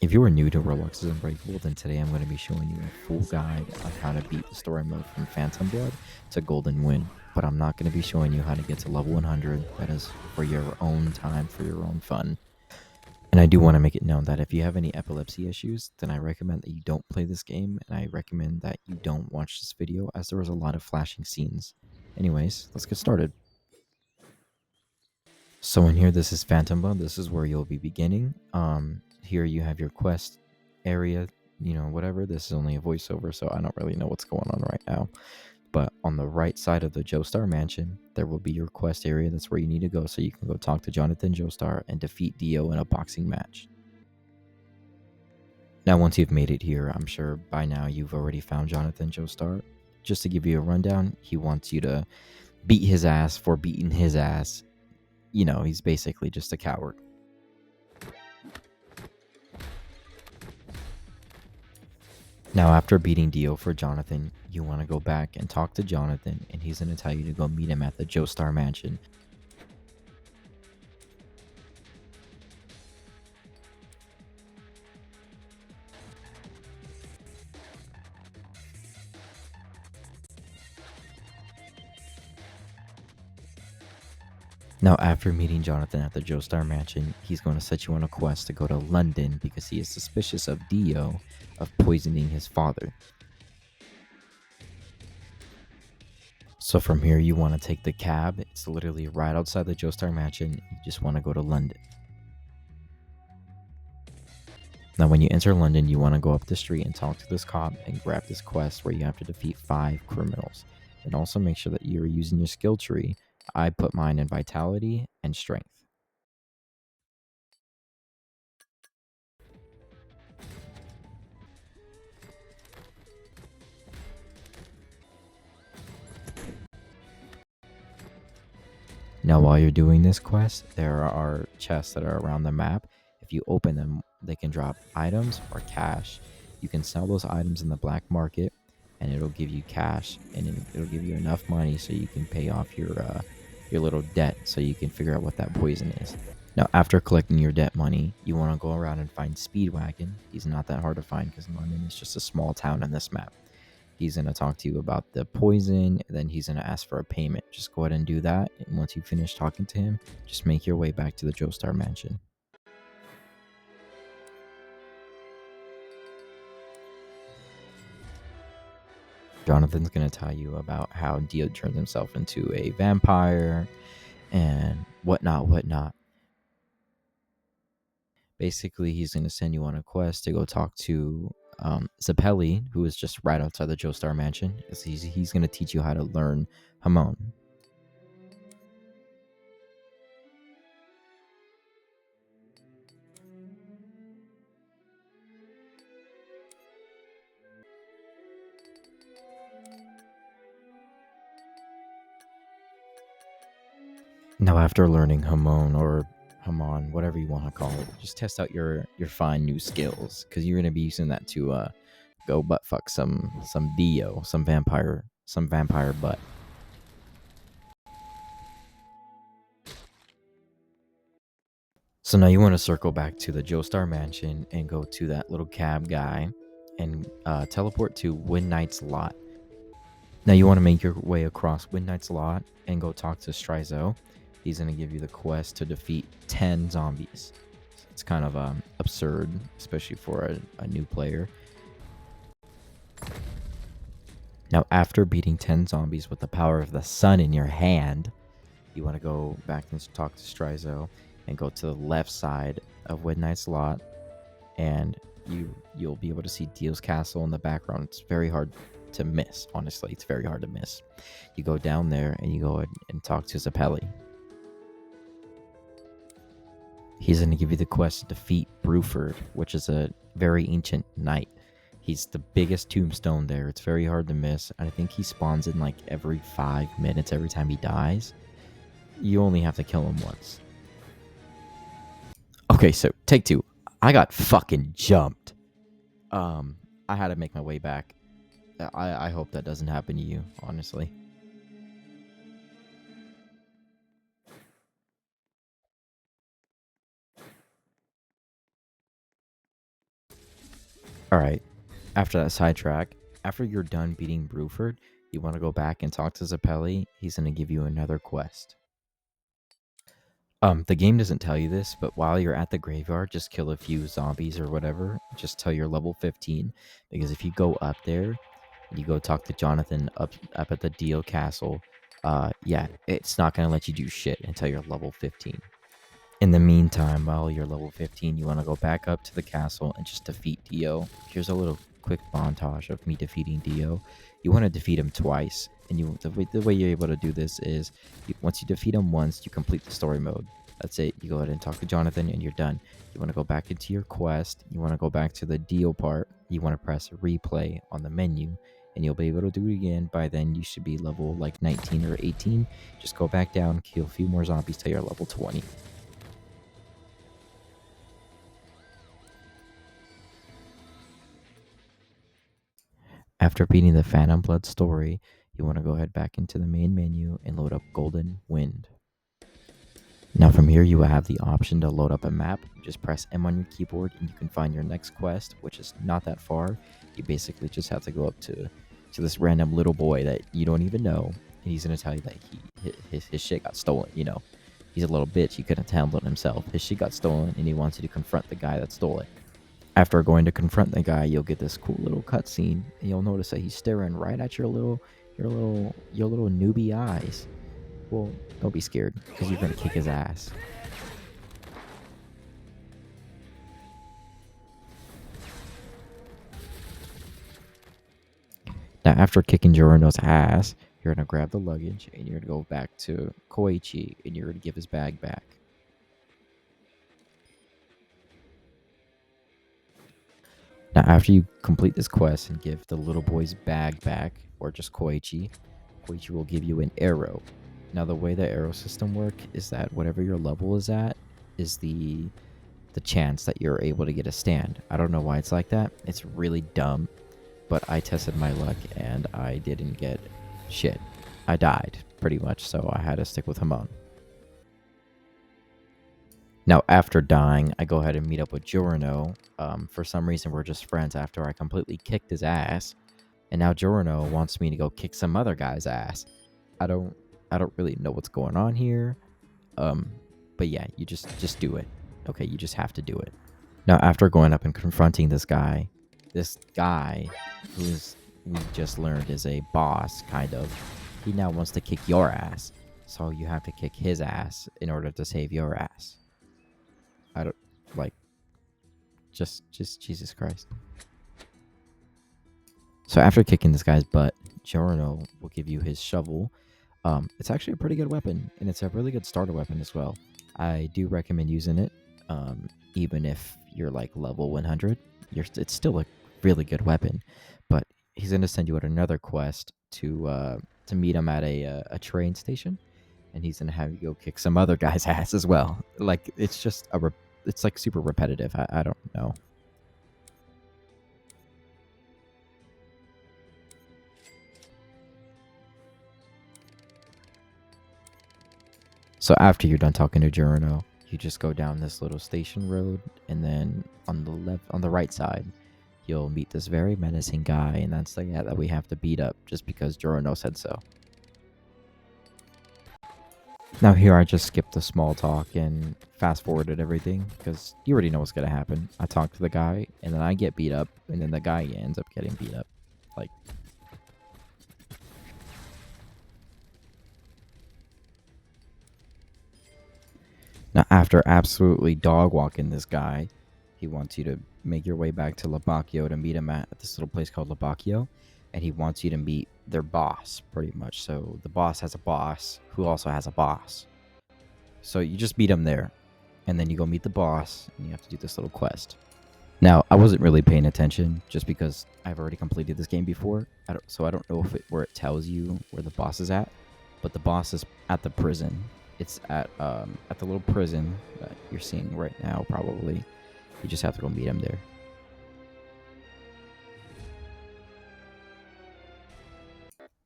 If you are new to Roblox's Unbreakable, then today I'm going to be showing you a full guide on how to beat the story mode from Phantom Blood to Golden Win. But I'm not going to be showing you how to get to level 100. That is for your own time, for your own fun. And I do want to make it known that if you have any epilepsy issues, then I recommend that you don't play this game, and I recommend that you don't watch this video as there was a lot of flashing scenes. Anyways, let's get started. So in here, this is Phantom Blood. This is where you'll be beginning. Here you have your quest area, whatever. This is only a voiceover, so I don't really know what's going on right now. But on the right side of the Joestar Mansion, there will be your quest area. That's where you need to go so you can go talk to Jonathan Joestar and defeat Dio in a boxing match. Now, once you've made it here, I'm sure by now you've already found Jonathan Joestar. Just to give you a rundown, he wants you to beat his ass for beating his ass. He's basically just a coward. Now, after beating Dio for Jonathan, you want to go back and talk to Jonathan, and he's going to tell you to go meet him at the Joestar Mansion. Now, after meeting Jonathan at the Joestar Mansion, he's going to set you on a quest to go to London because he is suspicious of Dio of poisoning his father. So from here, you want to take the cab. It's literally right outside the Joestar Mansion. You just want to go to London. Now, when you enter London, you want to go up the street and talk to this cop and grab this quest where you have to defeat 5 criminals. And also make sure that you're using your skill tree. I put mine in Vitality and Strength. Now, while you're doing this quest, there are chests that are around the map. If you open them, they can drop items or cash. You can sell those items in the black market, and it'll give you cash, and it'll give you enough money so you can pay off your little debt, so you can figure out what that poison is. Now, after collecting your debt money, you want to go around and find Speedwagon. He's not that hard to find because London is just a small town in this map. He's going to talk to you about the poison, then he's going to ask for a payment. Just go ahead and do that, and once you finish talking to him, just make your way back to the Joestar Mansion. Jonathan's going to tell you about how Dio turned himself into a vampire and whatnot. Basically, he's going to send you on a quest to go talk to Zappelli, who is just right outside the Joestar Mansion. He's going to teach you how to learn Hamon. Now, after learning Hamon or Hamon, whatever you want to call it, just test out your fine new skills, because you're going to be using that to go butt fuck some Dio, some vampire butt. So now you want to circle back to the Joestar Mansion and go to that little cab guy and teleport to Widnight's lot. Now you want to make your way across Widnight's lot and go talk to Strizo. He's going to give you the quest to defeat 10 zombies. It's kind of absurd, especially for a new player. Now, after beating 10 zombies with the power of the sun in your hand, you want to go back and talk to Strizo and go to the left side of Widnight's lot, and you'll be able to see Dio's castle in the background. It's very hard to miss, honestly. It's very hard to miss. You go down there and you go and talk to Zappelli. He's going to give you the quest to defeat Bruford, which is a very ancient knight. He's the biggest tombstone there. It's very hard to miss. I think he spawns in like every 5 minutes every time he dies. You only have to kill him once. Okay, so take 2. I got fucking jumped. I had to make my way back. I hope that doesn't happen to you, honestly. All right. After that sidetrack, after you're done beating Bruford, you want to go back and talk to Zappelli. He's going to give you another quest. The game doesn't tell you this, but while you're at the graveyard, just kill a few zombies or whatever, just till you're level 15. Because if you go up there and you go talk to Jonathan up at the Deal Castle, yeah, it's not gonna let you do shit until you're level 15. In the meantime, while you're level 15, you want to go back up to the castle and just defeat Dio. Here's a little quick montage of me defeating Dio. You want to defeat him twice, and the way you're able to do this is once you defeat him once, you complete the story mode. That's it. You go ahead and talk to Jonathan, and you're done. You want to go back into your quest. You want to go back to the Dio part. You want to press replay on the menu, and you'll be able to do it again. By then, you should be level like 19 or 18. Just go back down, kill a few more zombies till you're level 20. After beating the Phantom Blood story, you want to go ahead back into the main menu and load up Golden Wind. Now from here you will have the option to load up a map. Just press M on your keyboard and you can find your next quest, which is not that far. You basically just have to go up to this random little boy that you don't even know, and he's going to tell you that his shit got stolen, you know. He's a little bitch, he couldn't handle it himself. His shit got stolen and he wants you to confront the guy that stole it. After going to confront the guy, you'll get this cool little cutscene, and you'll notice that he's staring right at your little newbie eyes. Well, don't be scared, because you're gonna kick his ass. Now, after kicking Jorono's ass, you're gonna grab the luggage, and you're gonna go back to Koichi, and you're gonna give his bag back. Now, after you complete this quest and give the little boy's bag back, or just Koichi will give you an arrow. Now, the way the arrow system works is that whatever your level is at is the chance that you're able to get a stand. I don't know why it's like that. It's really dumb, but I tested my luck and I didn't get shit. I died, pretty much, so I had to stick with Hamon. Now, after dying, I go ahead and meet up with Jorono. For some reason, we're just friends after I completely kicked his ass. And now Jorono wants me to go kick some other guy's ass. I don't really know what's going on here. But yeah, you just do it. Okay, you just have to do it. Now, after going up and confronting this guy who's we just learned is a boss, kind of, he now wants to kick your ass. So you have to kick his ass in order to save your ass. I don't like just Jesus Christ. So after kicking this guy's butt, Jorono will give you his shovel. It's actually a pretty good weapon, and it's a really good starter weapon as well. I do recommend using it, even if you're like level 100. It's still a really good weapon. But he's gonna send you on another quest to meet him at a train station, and he's gonna have you go kick some other guy's ass as well. Like it's just it's like super repetitive. I don't know. So after you're done talking to Jorono, you just go down this little station road, and then on the right side, you'll meet this very menacing guy, and that's the guy that we have to beat up just because Jorono said so. Now here I just skipped the small talk and fast forwarded everything because you already know what's gonna happen. I talk to the guy, and then I get beat up, and then the guy ends up getting beat up. Like, now after absolutely dog walking this guy, he wants you to make your way back to Labacchio to meet him at this little place called Labacchio, and he wants you to meet their boss, pretty much. So the boss has a boss who also has a boss. So you just beat him there, and then you go meet the boss, and you have to do this little quest. Now, I wasn't really paying attention just because I've already completed this game before, so I don't know if where it tells you where the boss is at, but the boss is at the prison. It's at the little prison that you're seeing right now, probably. You just have to go meet him there.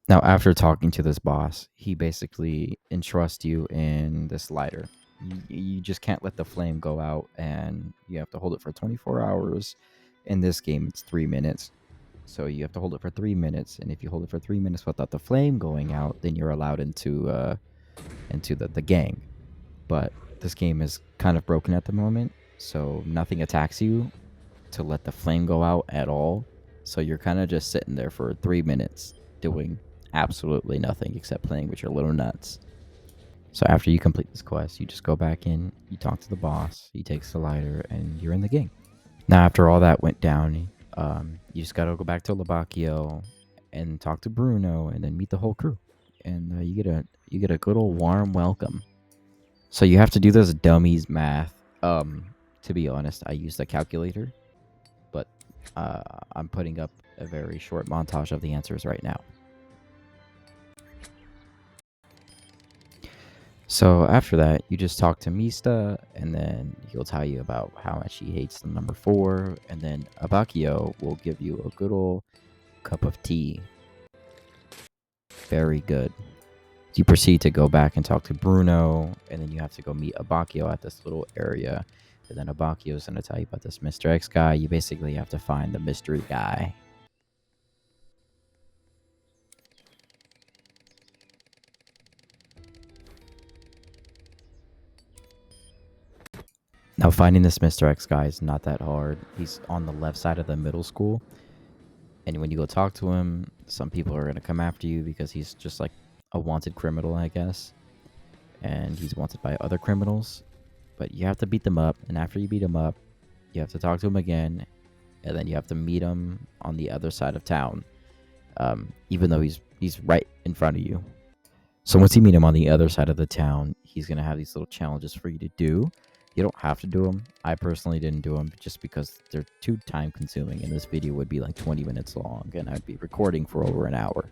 Now, after talking to this boss, he basically entrusts you in this lighter. You just can't let the flame go out, and you have to hold it for 24 hours In this game, it's 3 minutes. So you have to hold it for 3 minutes, and if you hold it for 3 minutes without the flame going out, then you're allowed into the gang. But this game is kind of broken at the moment, so nothing attacks you to let the flame go out at all. So you're kind of just sitting there for 3 minutes doing absolutely nothing except playing with your little nuts. So after you complete this quest, you just go back in, you talk to the boss, he takes the lighter, and you're in the gang. Now, after all that went down, you just gotta go back to Labacchio and talk to Bruno, and then meet the whole crew, and you get a good old warm welcome. So you have to do this dummies math. To be honest, I used a calculator, but I'm putting up a very short montage of the answers right now. So after that, you just talk to Mista, and then he'll tell you about how much he hates the number 4, and then Abakio will give you a good old cup of tea. Very good. You proceed to go back and talk to Bruno, and then you have to go meet Abakio at this little area. And then Abakio is going to tell you about this Mr. X guy. You basically have to find the mystery guy. Now, finding this Mr. X guy is not that hard. He's on the left side of the middle school. And when you go talk to him, some people are going to come after you because he's just like a wanted criminal, I guess. And he's wanted by other criminals. But you have to beat them up. And after you beat him up, you have to talk to him again. And then you have to meet him on the other side of town. Even though he's right in front of you. So once you meet him on the other side of the town, he's going to have these little challenges for you to do. You don't have to do them. I personally didn't do them just because they're too time consuming, and this video would be like 20 minutes long, and I'd be recording for over an hour.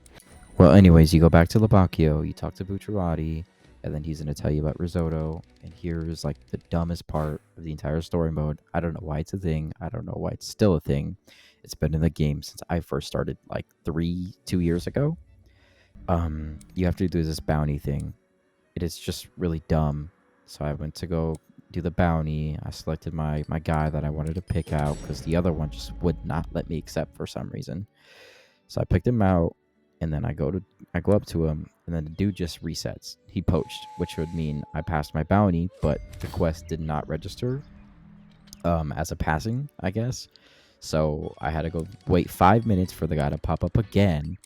Well, anyways, you go back to Labacchio, you talk to Bucciarati, and then he's going to tell you about risotto, and here's like the dumbest part of the entire story mode. I don't know why it's a thing. I don't know why it's still a thing. It's been in the game since I first started like 2 years ago. You have to do this bounty thing. It is just really dumb. So I went to go do the bounty. I selected my guy that I wanted to pick out because the other one just would not let me accept for some reason. So I picked him out, and then I go up to him, and then the dude just resets. He poached, which would mean I passed my bounty, but the quest did not register as a passing, I guess. So I had to go wait 5 minutes for the guy to pop up again,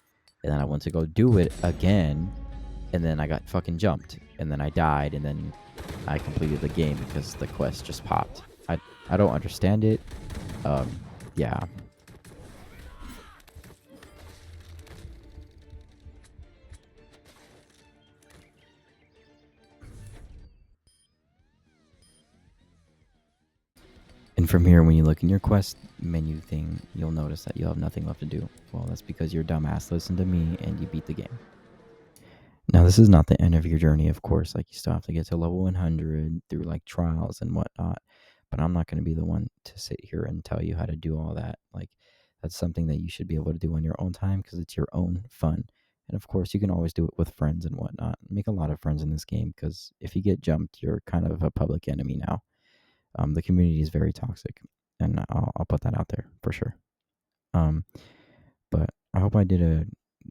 and then I went to go do it again, and then I got fucking jumped, and then I died, and then I completed the game because the quest just popped. I don't understand it. Yeah. And from here, when you look in your quest menu thing, you'll notice that you'll have nothing left to do. Well, that's because your dumbass listened to me and you beat the game. Now, this is not the end of your journey, of course. Like, you still have to get to level 100 through, like, trials and whatnot. But I'm not going to be the one to sit here and tell you how to do all that. Like, that's something that you should be able to do on your own time because it's your own fun. And, of course, you can always do it with friends and whatnot. Make a lot of friends in this game because if you get jumped, you're kind of a public enemy now. The community is very toxic. And I'll put that out there for sure. But I hope I did a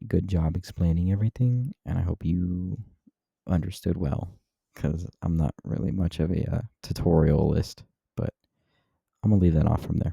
good job explaining everything, and I hope you understood well, because I'm not really much of a tutorialist, but I'm gonna leave that off from there.